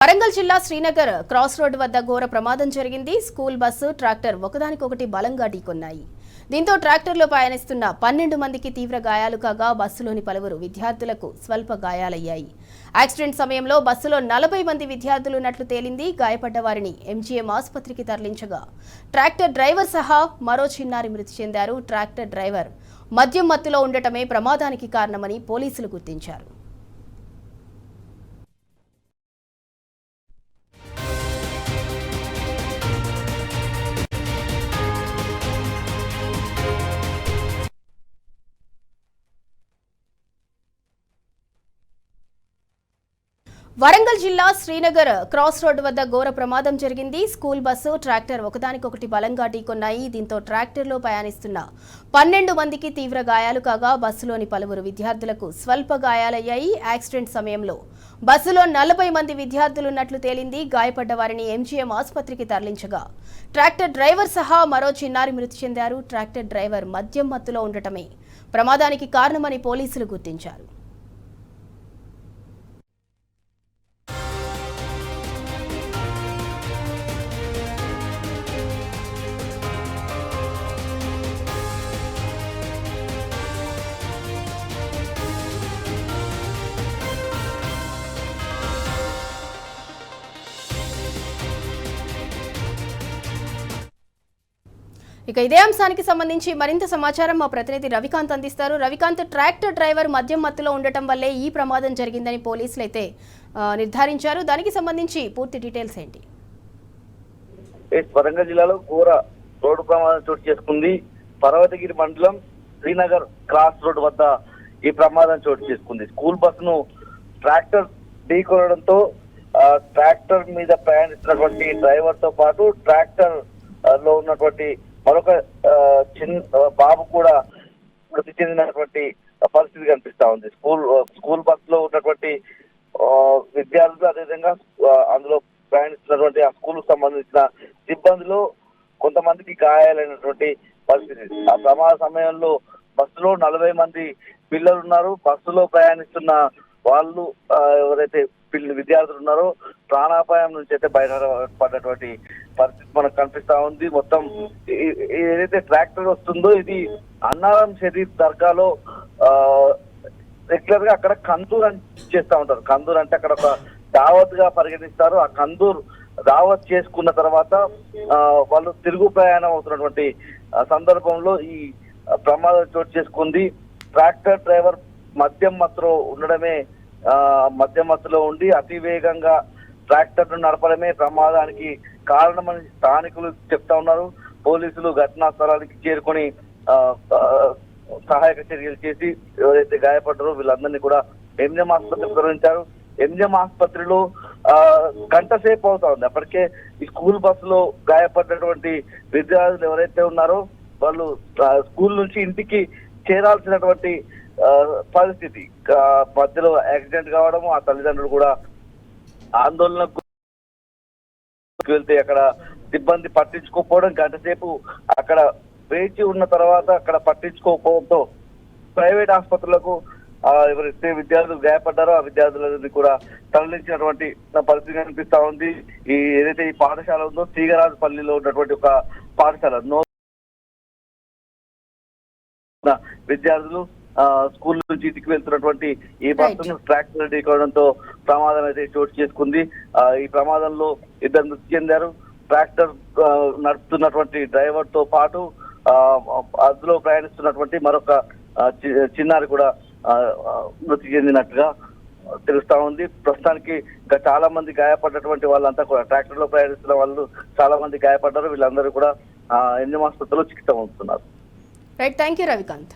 వరంగల్ జిల్లా Srinagar cross road వద్ద ఘోర ప్రమాదం జరిగింది. స్కూల్ బస్సు ట్రాక్టర్ ఒకదానికొకటి బలంగా ఢీకొన్నాయి. దీంతో ట్రాక్టర్లో ప్రయాణిస్తున్న 12 మందికి తీవ్ర గాయాలు కాగా బస్సులోని పలువురు విద్యార్థులకు స్వల్ప గాయాలయ్యాయి. యాక్సిడెంట్ సమయంలో బస్సులో 40 మంది విద్యార్థులు ఉన్నట్లు తేలింది. గాయపడ్డ వారిని ఎంజీఎం ఆసుపత్రికి తరలించగా ట్రాక్టర్ డ్రైవర్ సహా మరో చిన్నారి మృతి చెందారు. ట్రాక్టర్ డ్రైవర్ మద్యం మత్తులో ఉండటమే ప్రమాదానికి కారణమని పోలీసులు గుర్తించారు. వరంగల్ జిల్లా శ్రీనగర్ క్రాస్ రోడ్ వద్ద ఘోర ప్రమాదం జరిగింది. స్కూల్ బస్సు ట్రాక్టర్ ఒకదానికొకటి బలంగా ఢీకొన్నాయి. దీంతో ట్రాక్టర్లో ప్రయాణిస్తున్న 12 మందికి తీవ్ర గాయాలు కాగా బస్సులోని పలువురు విద్యార్థులకు స్వల్ప గాయాలయ్యాయి. యాక్సిడెంట్ సమయంలో బస్సులో 40 మంది విద్యార్థులున్నట్లు తేలింది. గాయపడ్డ వారిని ఎంజీఎం ఆసుపత్రికి తరలించగా ట్రాక్టర్ డ్రైవర్ సహా మరో చిన్నారి మృతి చెందారు. ట్రాక్టర్ డ్రైవర్ మద్యం మత్తులో ఉండటమే ప్రమాదానికి కారణమని పోలీసులు గుర్తించారు. ఇక ఇదే అంశానికి సంబంధించి మరింత సమాచారం మా ప్రతినిధి రవికాంత్ అందిస్తారు. రవికాంత్, ట్రాక్టర్ డ్రైవర్ మద్యం మత్తులో ఉండటం వల్లే ఈ ప్రమాదం జరిగిందని పోలీసులు అయితే నిర్ధారించారు. దానికి సంబంధించి పూర్తి డీటెయిల్స్ ఏంటి? వరంగల్ జిల్లాలో ఘోర రోడ్డు ప్రమాదం చోటు చేసుకుంది. పర్వతగిరి మండలం శ్రీనగర్ క్రాస్ రోడ్ వద్ద ఈ ప్రమాదం చోటు చేసుకుంది. స్కూల్ బస్సును ట్రాక్టర్ ఢీకొనడంతో ట్రాక్టర్ మీద ప్రయాణిస్తున్నటువంటి డ్రైవర్ తో పాటు ట్రాక్టర్ లో ఉన్నటువంటి మరొక బాబు కూడా మృతి చెందినటువంటి పరిస్థితి కనిపిస్తా ఉంది. స్కూల్ బస్ లో ఉన్నటువంటి విద్యార్థులు, అదేవిధంగా అందులో ప్రయాణిస్తున్నటువంటి ఆ స్కూల్ కు సంబంధించిన సిబ్బందిలో కొంతమందికి గాయాలైనటువంటి పరిస్థితి. ఆ ప్రమాద సమయంలో బస్సులో 40 మంది పిల్లలు ఉన్నారు. బస్సులో ప్రయాణిస్తున్న వాళ్ళు ఎవరైతే విద్యార్థులు ఉన్నారో ప్రాణాపాయం నుంచి అయితే బయటపడ్డటువంటి పరిస్థితి మనకు కనిపిస్తా ఉంది. మొత్తం ఏదైతే ట్రాక్టర్ వస్తుందో ఇది అన్నారం షరీఫ్ దర్గాలో రెగ్యులర్ గా అక్కడ కందూర్ అని చేస్తా ఉంటారు. కందూర్ అంటే అక్కడ ఒక దావత్ గా పరిగణిస్తారు. ఆ కందూర్ దావత్ చేసుకున్న తర్వాత వాళ్ళు తిరుగు ప్రయాణం అవుతున్నటువంటి సందర్భంలో ఈ ప్రమాదం చోటు చేసుకుంది. ట్రాక్టర్ డ్రైవర్ మద్యం మత్తులో ఉండడమే మద్యం మత్తులో ఉండి అతి వేగంగా ట్రాక్టర్ ను నడపడమే ప్రమాదానికి కారణమని స్థానికులు చెప్తా ఉన్నారు. పోలీసులు ఘటనా స్థలానికి చేరుకొని సహాయక చర్యలు చేసి ఎవరైతే గాయపడ్డారో వీళ్ళందరినీ కూడా ఎంజిఎం ఆసుపత్రికి తరలించారు. ఎంజిఎం ఆసుపత్రిలో గంట సేపు అవుతా ఉంది. అప్పటికే ఈ స్కూల్ బస్సులో గాయపడ్డటువంటి విద్యార్థులు ఎవరైతే ఉన్నారో వాళ్ళు స్కూల్ నుంచి ఇంటికి చేరాల్సినటువంటి పరిస్థితి. మధ్యలో యాక్సిడెంట్ కావడము, ఆ తల్లిదండ్రులు కూడా ఆందోళనకు వెళ్తే అక్కడ సిబ్బంది పట్టించుకోకపోవడం, గంట సేపు అక్కడ వేచి ఉన్న తర్వాత అక్కడ పట్టించుకోకపోవడంతో ప్రైవేట్ ఆసుపత్రులకు ఎవరైతే విద్యార్థులు గాయపడ్డారో ఆ విద్యార్థులని కూడా తరలించినటువంటి పరిస్థితి కనిపిస్తా ఉంది. ఏదైతే ఈ పాఠశాల ఉందో తీగరాజపల్లిలో ఉన్నటువంటి ఒక పాఠశాల విద్యార్థులు స్కూల్ నుంచి ఇంటికి వెళ్తున్నటువంటి ఈ బస్సును ట్రాక్టర్ ఢీకొనడంతో ప్రమాదం అయితే చోటు చేసుకుంది. ఈ ప్రమాదంలో 2 మృతి చెందారు. ట్రాక్టర్ నడుపుతున్నటువంటి డ్రైవర్ తో పాటు అందులో ప్రయాణిస్తున్నటువంటి మరొక చిన్నారి కూడా మృతి చెందినట్టుగా తెలుస్తా ఉంది. ప్రస్తుతానికి ఇంకా చాలా మంది గాయపడ్డటువంటి వాళ్ళంతా కూడా ట్రాక్టర్ లో ప్రయాణిస్తున్న వాళ్ళు చాలా మంది గాయపడ్డారు. వీళ్ళందరూ కూడా ఎంజిఎం ఆసుపత్రిలో చికిత్స పొందుతున్నారు. Right, thank you Ravikanth.